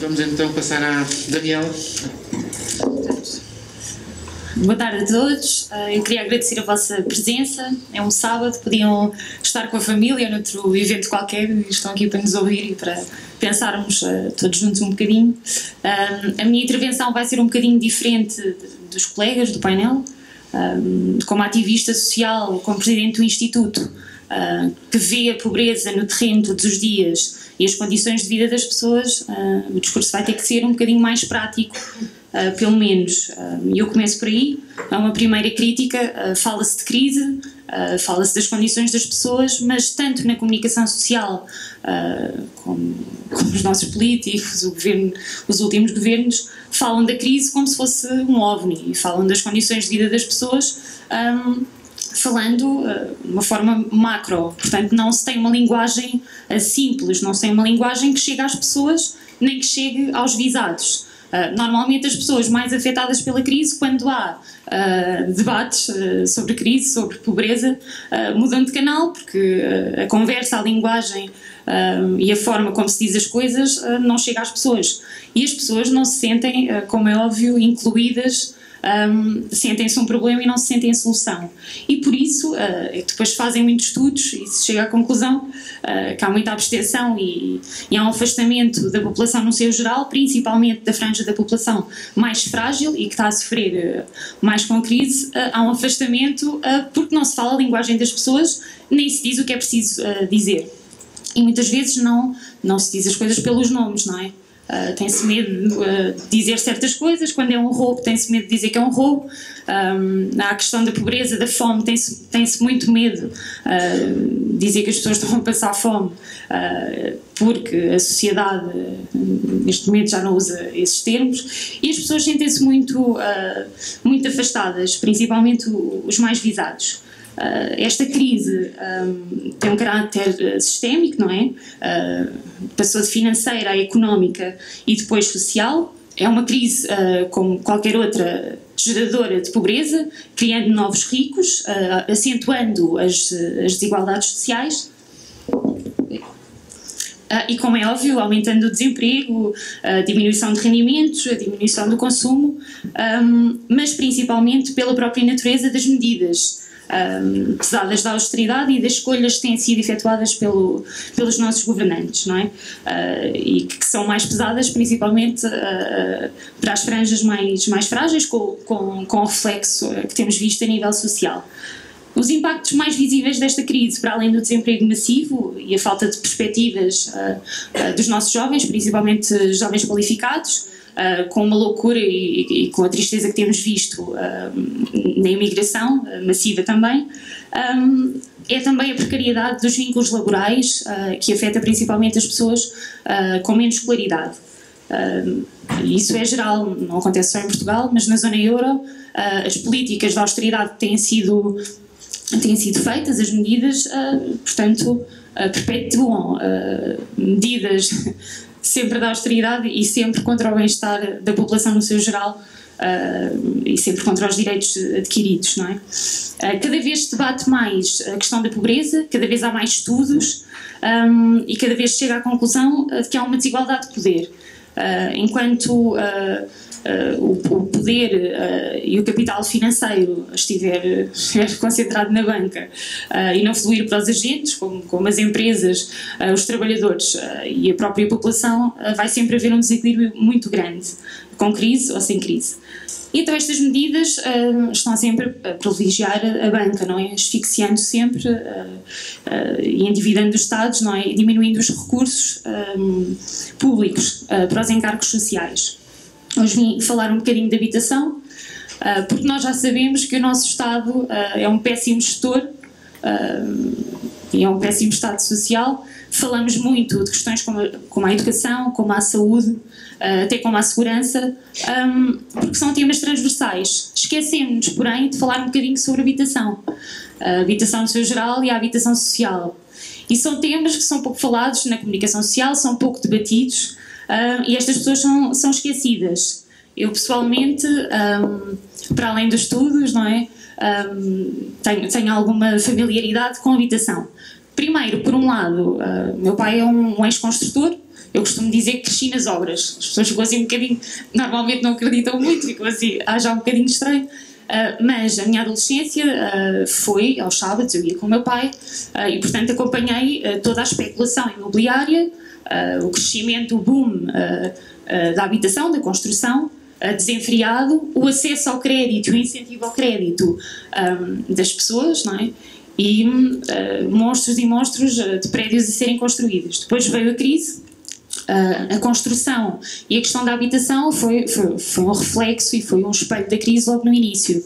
Vamos então passar à Daniela. Boa tarde a todos. Eu queria agradecer a vossa presença. É um sábado, podiam estar com a família ou noutro evento qualquer e estão aqui para nos ouvir e para pensarmos todos juntos um bocadinho. A minha intervenção vai ser um bocadinho diferente dos colegas do painel. Como ativista social, como presidente do Instituto, que vê a pobreza no terreno todos os dias e as condições de vida das pessoas, o discurso vai ter que ser um bocadinho mais prático, pelo menos. E eu começo por aí. É uma primeira crítica. Fala-se de crise, fala-se das condições das pessoas, mas tanto na comunicação social como os nossos políticos, o governo, os últimos governos, falam da crise como se fosse um OVNI e falam das condições de vida das pessoas falando de uma forma macro. Portanto, não se tem uma linguagem simples, não se tem uma linguagem que chegue às pessoas nem que chegue aos visados. Normalmente as pessoas mais afetadas pela crise, quando há debates sobre crise, sobre pobreza, mudam de canal, porque a conversa, a linguagem e a forma como se diz as coisas não chega às pessoas. E as pessoas não se sentem, como é óbvio, incluídas, sentem-se um problema e não se sentem a solução. E por isso, depois fazem muitos estudos e se chega à conclusão que há muita abstenção e há um afastamento da população no seu geral, principalmente da franja da população mais frágil e que está a sofrer mais com crise. Há um afastamento porque não se fala a linguagem das pessoas, nem se diz o que é preciso dizer. E muitas vezes não se diz as coisas pelos nomes, não é? Tem-se medo de dizer certas coisas. Quando é um roubo, tem-se medo de dizer que é um roubo. Há a questão da pobreza, da fome, tem-se muito medo de dizer que as pessoas estão a passar fome, porque a sociedade neste momento já não usa esses termos e as pessoas sentem-se muito afastadas, principalmente os mais visados. Esta crise tem um caráter sistémico, não é? Passou de financeira a económica e depois social. É uma crise como qualquer outra, geradora de pobreza, criando novos ricos, acentuando as desigualdades sociais. E, como é óbvio, aumentando o desemprego, a diminuição de rendimentos, a diminuição do consumo, mas principalmente pela própria natureza das medidas pesadas da austeridade e das escolhas que têm sido efetuadas pelos nossos governantes, não é? E que são mais pesadas principalmente para as franjas mais frágeis, com o reflexo que temos visto a nível social. Os impactos mais visíveis desta crise, para além do desemprego massivo e a falta de perspectivas dos nossos jovens, principalmente jovens qualificados, com uma loucura e com a tristeza que temos visto na imigração massiva também, é também a precariedade dos vínculos laborais, que afeta principalmente as pessoas com menos escolaridade. Isso é geral, não acontece só em Portugal, mas na zona euro as políticas de austeridade têm sido feitas, as medidas, portanto, perpetuam medidas sempre da austeridade e sempre contra o bem-estar da população no seu geral e sempre contra os direitos adquiridos, não é? Cada vez se debate mais a questão da pobreza, cada vez há mais estudos e cada vez se chega à conclusão de que há uma desigualdade de poder. Enquanto o poder e o capital financeiro estiver concentrado na banca e não fluir para os agentes, como as empresas, os trabalhadores e a própria população, vai sempre haver um desequilíbrio muito grande, com crise ou sem crise. E então estas medidas estão sempre a privilegiar a banca, não é? Asfixiando sempre e endividando os Estados, não é? E diminuindo os recursos públicos para os encargos sociais. Hoje vim falar um bocadinho de habitação, porque nós já sabemos que o nosso Estado é um péssimo gestor e é um péssimo Estado social. Falamos muito de questões como a educação, como a saúde, até como a segurança, porque são temas transversais. Esquecemos-nos, porém, de falar um bocadinho sobre habitação. A habitação no seu geral e a habitação social. E são temas que são pouco falados na comunicação social, são pouco debatidos, e estas pessoas são esquecidas. Eu, pessoalmente, para além dos estudos, não é? Tenho alguma familiaridade com a habitação. Primeiro, por um lado, meu pai é um ex-construtor, eu costumo dizer que cresci nas obras. As pessoas ficam assim um bocadinho, normalmente não acreditam muito, ficam assim, já um bocadinho estranho. Mas a minha adolescência foi aos sábados, eu ia com o meu pai e portanto acompanhei toda a especulação imobiliária, o crescimento, o boom da habitação, da construção, desenfreado, o acesso ao crédito, o incentivo ao crédito das pessoas, não é? E monstros e monstros de prédios a serem construídos. Depois veio a crise. A construção e a questão da habitação foi um reflexo e foi um espelho da crise logo no início.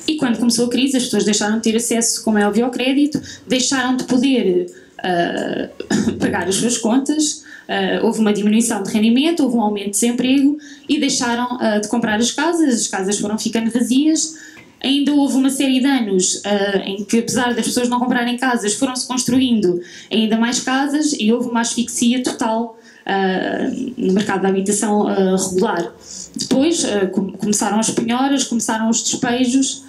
E quando começou a crise, as pessoas deixaram de ter acesso, como é óbvio, ao crédito, deixaram de poder pagar as suas contas, houve uma diminuição de rendimento, houve um aumento de desemprego e deixaram de comprar as casas foram ficando vazias. Ainda houve uma série de anos em que, apesar das pessoas não comprarem casas, foram-se construindo ainda mais casas e houve uma asfixia total no mercado da habitação regular. Depois começaram as penhoras, começaram os despejos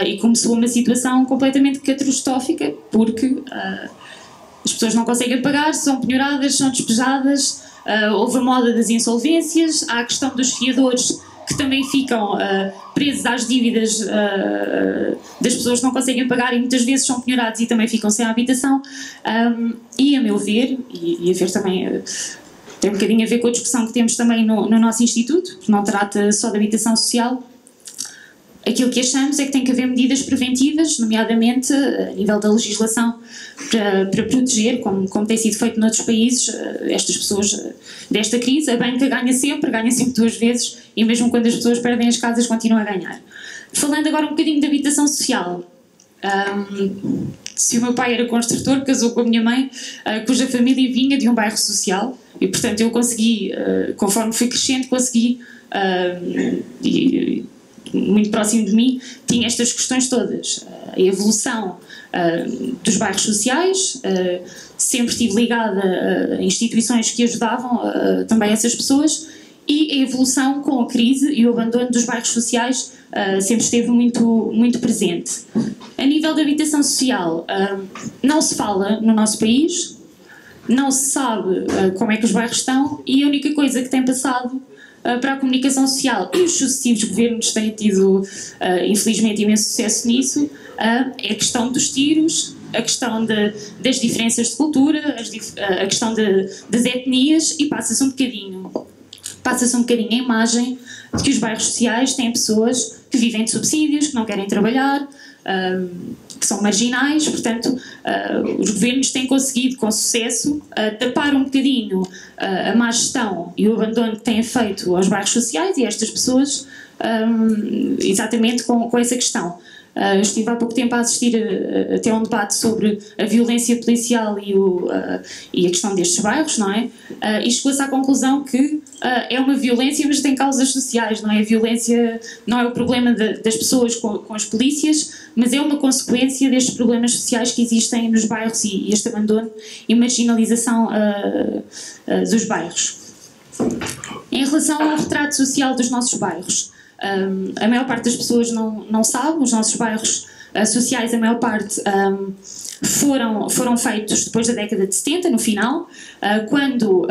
e começou uma situação completamente catastrófica porque as pessoas não conseguem pagar, são penhoradas, são despejadas, houve a moda das insolvências, há a questão dos fiadores que também ficam presos às dívidas das pessoas que não conseguem pagar e muitas vezes são penhorados e também ficam sem habitação. E a meu ver, e a ver também, tem um bocadinho a ver com a discussão que temos também no nosso instituto, que não trata só de habitação social, aquilo que achamos é que tem que haver medidas preventivas, nomeadamente a nível da legislação, para proteger, como tem sido feito noutros países, estas pessoas desta crise. A banca ganha sempre duas vezes e mesmo quando as pessoas perdem as casas continuam a ganhar. Falando agora um bocadinho de habitação social, se o meu pai era construtor, casou com a minha mãe, cuja família vinha de um bairro social e portanto eu consegui, conforme fui crescendo, consegui muito próximo de mim, tinha estas questões todas. A evolução dos bairros sociais, sempre estive ligada a instituições que ajudavam também essas pessoas, e a evolução com a crise e o abandono dos bairros sociais sempre esteve muito presente. A nível da habitação social, não se fala no nosso país, não se sabe como é que os bairros estão, e a única coisa que tem passado para a comunicação social, e os sucessivos governos têm tido, infelizmente, imenso sucesso nisso, é a questão dos tiros, a questão das diferenças de cultura, a questão das etnias, e passa-se um bocadinho a imagem de que os bairros sociais têm pessoas que vivem de subsídios, que não querem trabalhar, que são marginais. Portanto, os governos têm conseguido com sucesso tapar um bocadinho a má gestão e o abandono que têm feito aos bairros sociais e a estas pessoas, exatamente com essa questão. Estive há pouco tempo a assistir até a um debate sobre a violência policial e a questão destes bairros, não é? E chegou-se à conclusão que é uma violência, mas tem causas sociais, não é? A violência não é o problema das pessoas com as polícias, mas é uma consequência destes problemas sociais que existem nos bairros e este abandono e marginalização dos bairros. Em relação ao retrato social dos nossos bairros, a maior parte das pessoas não sabe. Os nossos bairros sociais, a maior parte, foram feitos depois da década de 70, no final, quando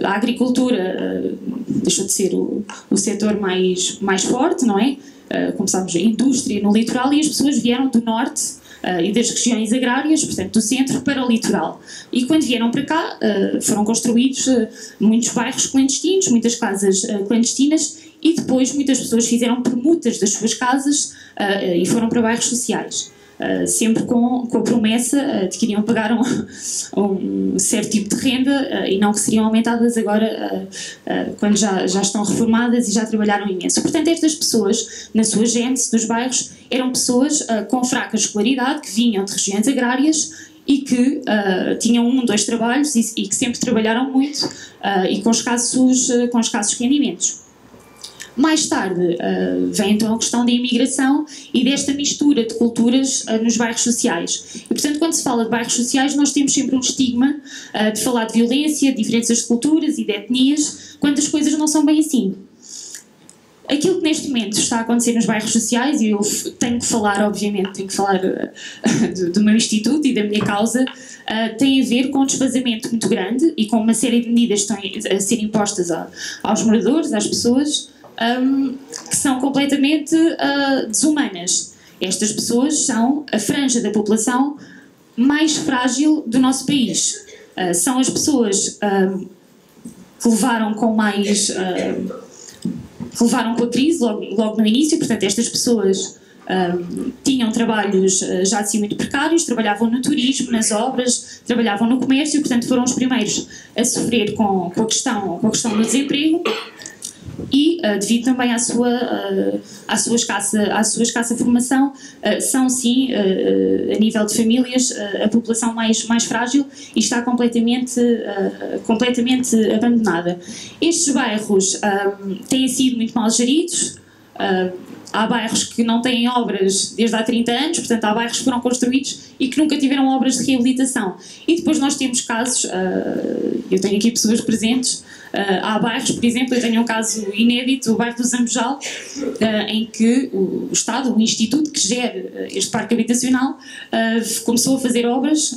a agricultura deixou de ser o setor mais forte, não é? Começámos a indústria no litoral e as pessoas vieram do norte e das regiões agrárias, portanto do centro, para o litoral. E quando vieram para cá foram construídos muitos bairros clandestinos, muitas casas clandestinas, e depois muitas pessoas fizeram permutas das suas casas e foram para bairros sociais. Sempre com a promessa de que iriam pagar um certo tipo de renda e não que seriam aumentadas agora quando já estão reformadas e já trabalharam imenso. Portanto, estas pessoas, na sua gênese dos bairros, eram pessoas com fraca escolaridade, que vinham de regiões agrárias e que tinham 2 trabalhos e que sempre trabalharam muito e com escassos rendimentos. Mais tarde vem então a questão da imigração e desta mistura de culturas nos bairros sociais. E, portanto, quando se fala de bairros sociais, nós temos sempre um estigma de falar de violência, de diferenças de culturas e de etnias, quando as coisas não são bem assim. Aquilo que neste momento está a acontecer nos bairros sociais, e eu tenho que falar, obviamente, tenho que falar do meu instituto e da minha causa, tem a ver com um desfazamento muito grande e com uma série de medidas que estão a ser impostas aos moradores, às pessoas, que são completamente desumanas. Estas pessoas são a franja da população mais frágil do nosso país. São as pessoas que levaram com mais... que levaram com a crise logo no início. Portanto, estas pessoas tinham trabalhos já assim muito precários, trabalhavam no turismo, nas obras, trabalhavam no comércio, portanto foram os primeiros a sofrer com a questão do desemprego e, devido também à sua escassa formação, são sim, a nível de famílias, a população mais frágil e está completamente abandonada. Estes bairros têm sido muito mal geridos. Há bairros que não têm obras desde há 30 anos, portanto há bairros que foram construídos e que nunca tiveram obras de reabilitação. E depois nós temos casos, eu tenho aqui pessoas presentes, há bairros, por exemplo, eu tenho um caso inédito, o bairro do Zambojal, em que o Estado, o Instituto que gera este parque habitacional, começou a fazer obras.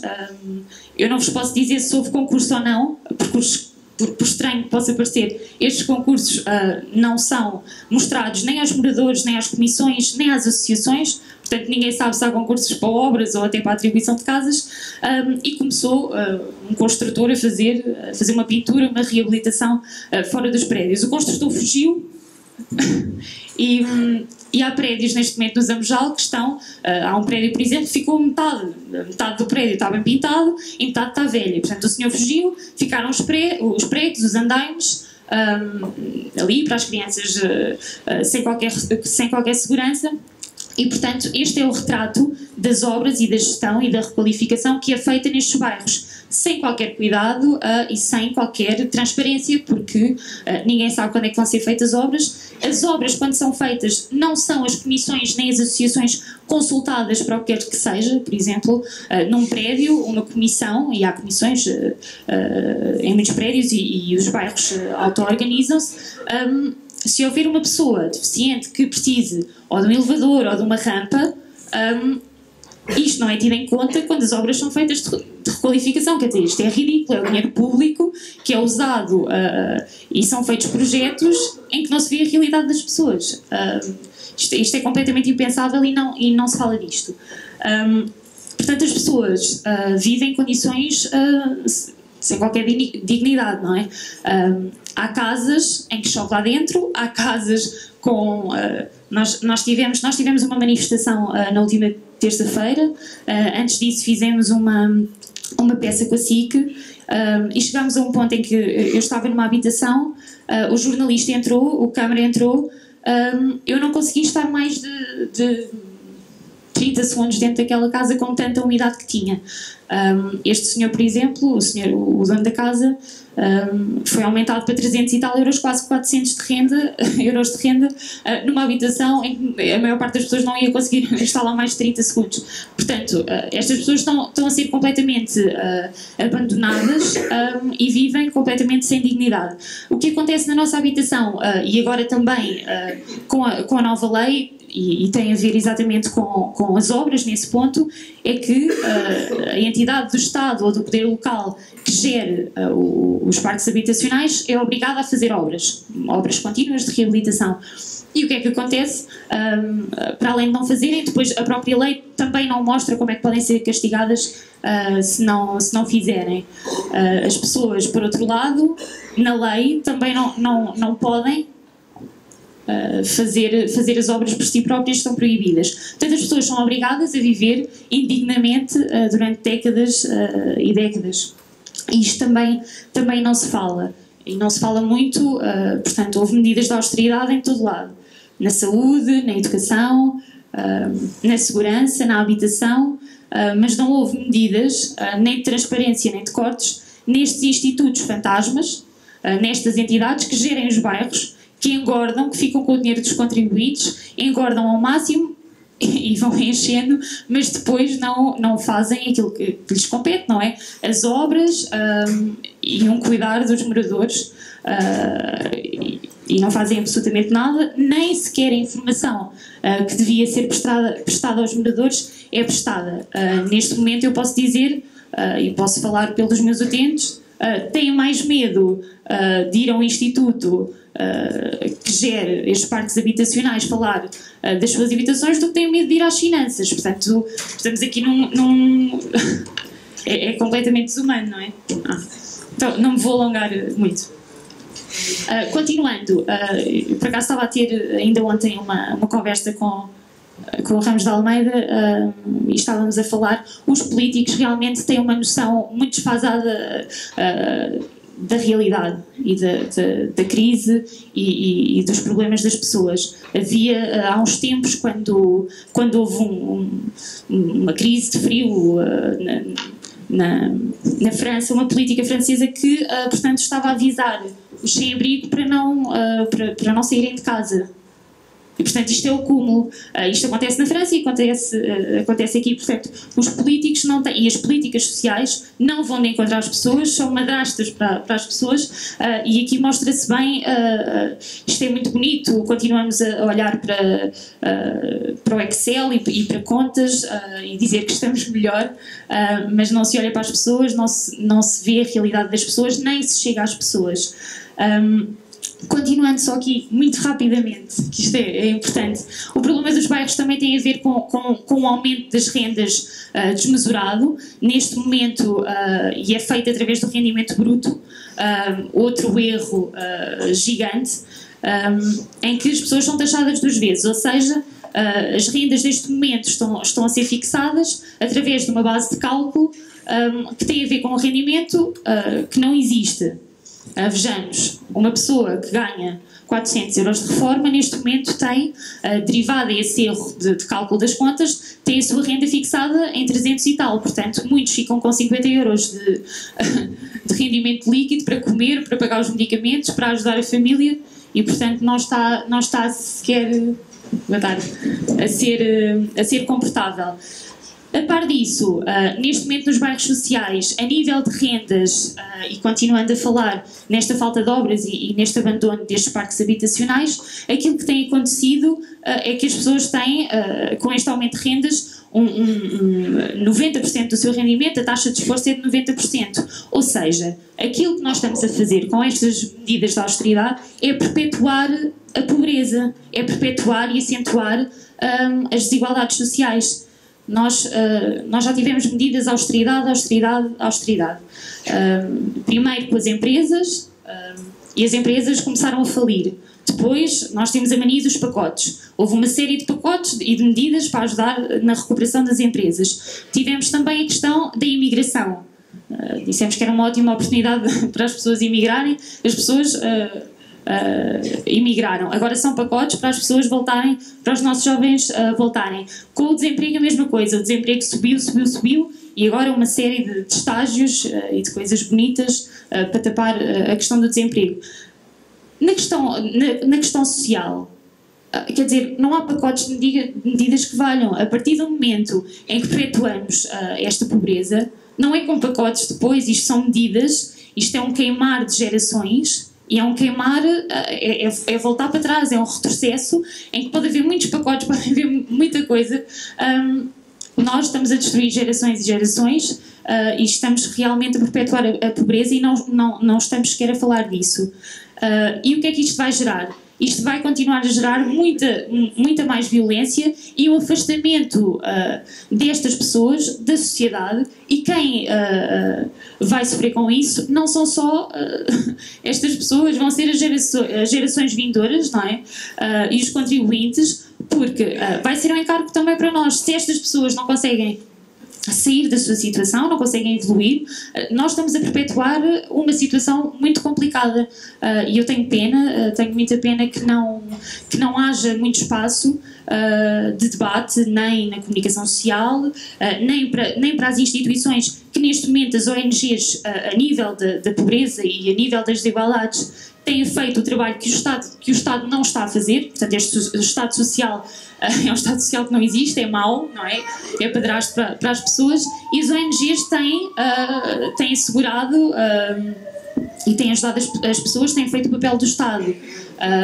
Eu não vos posso dizer se houve concurso ou não, por estranho que possa parecer, estes concursos não são mostrados nem aos moradores, nem às comissões, nem às associações, portanto ninguém sabe se há concursos para obras ou até para a atribuição de casas, e começou um construtor a fazer uma pintura, uma reabilitação fora dos prédios. O construtor fugiu e há prédios neste momento no Zambojal que estão, há um prédio, por exemplo, que ficou metade do prédio está bem pintado e metade está velho. Portanto, o senhor fugiu, ficaram os pregos, os andaimes ali para as crianças sem qualquer segurança. E, portanto, este é o retrato das obras e da gestão e da requalificação que é feita nestes bairros, sem qualquer cuidado e sem qualquer transparência, porque ninguém sabe quando é que vão ser feitas as obras. As obras, quando são feitas, não são as comissões nem as associações consultadas para o que quer que seja. Por exemplo, num prédio, uma comissão, e há comissões em muitos prédios e os bairros auto-organizam-se. Se houver uma pessoa deficiente que precise ou de um elevador ou de uma rampa, isto não é tido em conta quando as obras são feitas de requalificação. Quer dizer, isto é ridículo, é o dinheiro público que é usado e são feitos projetos em que não se vê a realidade das pessoas. Isto é completamente impensável e não se fala disto. Portanto, as pessoas vivem em condições sem qualquer dignidade, não é? Há casas em que chove lá dentro, há casas com... Nós tivemos uma manifestação na última terça-feira. Antes disso fizemos uma peça com a SIC e chegámos a um ponto em que eu estava numa habitação, o jornalista entrou, o câmara entrou, eu não consegui estar mais de 30 segundos dentro daquela casa com tanta umidade que tinha. Este senhor, por exemplo, o dono da casa, foi aumentado para 300 e tal euros, quase 400 euros de renda, numa habitação em que a maior parte das pessoas não ia conseguir estar lá mais de 30 segundos. Portanto, estas pessoas estão a ser completamente abandonadas e vivem completamente sem dignidade. O que acontece na nossa habitação, e agora também com a nova lei, e tem a ver exatamente com as obras nesse ponto, é que a entidade do Estado ou do poder local que gere os parques habitacionais é obrigada a fazer obras contínuas de reabilitação. E o que é que acontece? Para além de não fazerem, depois a própria lei também não mostra como é que podem ser castigadas se não fizerem. As pessoas, por outro lado, na lei também não podem fazer as obras por si próprias, estão proibidas. Portanto, as pessoas são obrigadas a viver indignamente durante décadas e décadas. E isto também não se fala. E não se fala muito, portanto, houve medidas de austeridade em todo lado. Na saúde, na educação, na segurança, na habitação, mas não houve medidas nem de transparência nem de cortes nestes institutos fantasmas, nestas entidades que gerem os bairros, que engordam, que ficam com o dinheiro dos contribuintes, engordam ao máximo e vão enchendo, mas depois não fazem aquilo que lhes compete, não é? As obras e um cuidar dos moradores. e não fazem absolutamente nada, nem sequer a informação que devia ser prestada aos moradores é prestada. Neste momento eu posso dizer, e posso falar pelos meus utentes, têm mais medo de ir a um instituto que gere estes parques habitacionais falar das suas habitações do que têm medo de ir às finanças. Portanto, estamos aqui num é completamente desumano, não é? Então, não me vou alongar muito. Continuando, por acaso estava a ter ainda ontem uma conversa com o Ramos de Almeida e estávamos a falar, os políticos realmente têm uma noção muito desfasada da realidade e da crise e dos problemas das pessoas. Havia, há uns tempos, quando houve uma crise de frio na França, uma política francesa que, portanto, estava a avisar os sem-abrigo para não saírem de casa. E, portanto, isto é o cúmulo. Isto acontece na França e acontece aqui. Portanto, os políticos não têm, e as políticas sociais não vão de encontrar as pessoas, são madrastas para as pessoas, e aqui mostra-se bem, isto é muito bonito, continuamos a olhar para o Excel e para contas e dizer que estamos melhor, mas não se olha para as pessoas, não se vê a realidade das pessoas, nem se chega às pessoas. Continuando só aqui, muito rapidamente, que isto é importante, o problema dos bairros também tem a ver com o aumento das rendas desmesurado. Neste momento, e é feito através do rendimento bruto, outro erro gigante, em que as pessoas são taxadas duas vezes, ou seja, as rendas neste momento estão a ser fixadas através de uma base de cálculo que tem a ver com o rendimento que não existe. Vejamos, uma pessoa que ganha 400 euros de reforma, neste momento tem, derivada esse erro de cálculo das contas, tem a sua renda fixada em 300 e tal. Portanto, muitos ficam com 50 euros de rendimento líquido para comer, para pagar os medicamentos, para ajudar a família e, portanto, não está sequer a ser confortável. A par disso, neste momento nos bairros sociais, a nível de rendas, e continuando a falar nesta falta de obras e neste abandono destes parques habitacionais, aquilo que tem acontecido é que as pessoas têm, com este aumento de rendas, 90% do seu rendimento, a taxa de esforço é de 90%. Ou seja, aquilo que nós estamos a fazer com estas medidas de austeridade é perpetuar a pobreza, é perpetuar e acentuar as desigualdades sociais. Nós já tivemos medidas de austeridade. Primeiro com as empresas, e as empresas começaram a falir. Depois nós temos a mania dos pacotes. Houve uma série de pacotes e de medidas para ajudar na recuperação das empresas. Tivemos também a questão da imigração. Dissemos que era uma ótima oportunidade para as pessoas imigrarem. As pessoas imigraram. Agora são pacotes para as pessoas voltarem, para os nossos jovens voltarem. Com o desemprego a mesma coisa, o desemprego subiu e agora uma série de estágios e de coisas bonitas para tapar a questão do desemprego. Na questão social, quer dizer, não há pacotes de medidas que valham. A partir do momento em que perpetuamos esta pobreza, não é com pacotes depois, isto são medidas, isto é um queimar de gerações. E é um queimar, é voltar para trás, é um retrocesso em que pode haver muitos pacotes, pode haver muita coisa. Nós estamos a destruir gerações e gerações e estamos realmente a perpetuar a pobreza e não estamos sequer a falar disso. E o que é que isto vai gerar? Isto vai continuar a gerar muita mais violência e um afastamento destas pessoas da sociedade, e quem vai sofrer com isso não são só estas pessoas, vão ser as gerações vindouras, não é? E os contribuintes, porque vai ser um encargo também para nós. Se estas pessoas não conseguem sair da sua situação, não conseguem evoluir, nós estamos a perpetuar uma situação muito complicada e eu tenho muita pena que não haja muito espaço de debate, nem na comunicação social, nem para as instituições que neste momento as ONGs a nível da pobreza e a nível das desigualdades têm feito o trabalho que o Estado não está a fazer. Portanto, este Estado Social é um Estado Social que não existe, é mau, não é? É padrasto para as pessoas, e as ONGs têm assegurado e têm ajudado as pessoas, têm feito o papel do Estado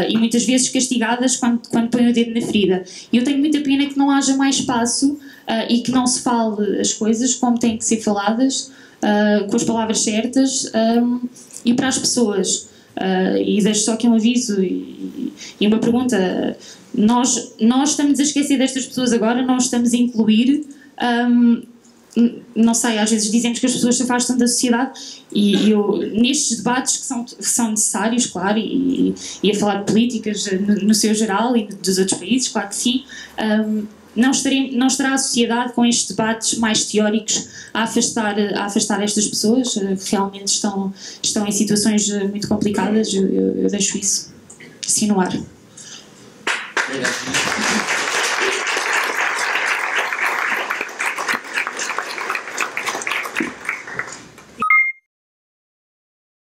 e muitas vezes castigadas quando põem o dedo na ferida. E eu tenho muita pena que não haja mais espaço e que não se fale as coisas como têm que ser faladas, com as palavras certas e para as pessoas. E deixo só aqui um aviso e uma pergunta. Nós estamos a esquecer destas pessoas agora, nós estamos a incluir. Não sei, às vezes dizemos que as pessoas se afastam da sociedade e eu, nestes debates que são necessários, claro, e a falar de políticas no seu geral e dos outros países, claro que sim, não estará a sociedade com estes debates mais teóricos a afastar estas pessoas que realmente estão em situações muito complicadas. Eu deixo isso assim no ar. Obrigado.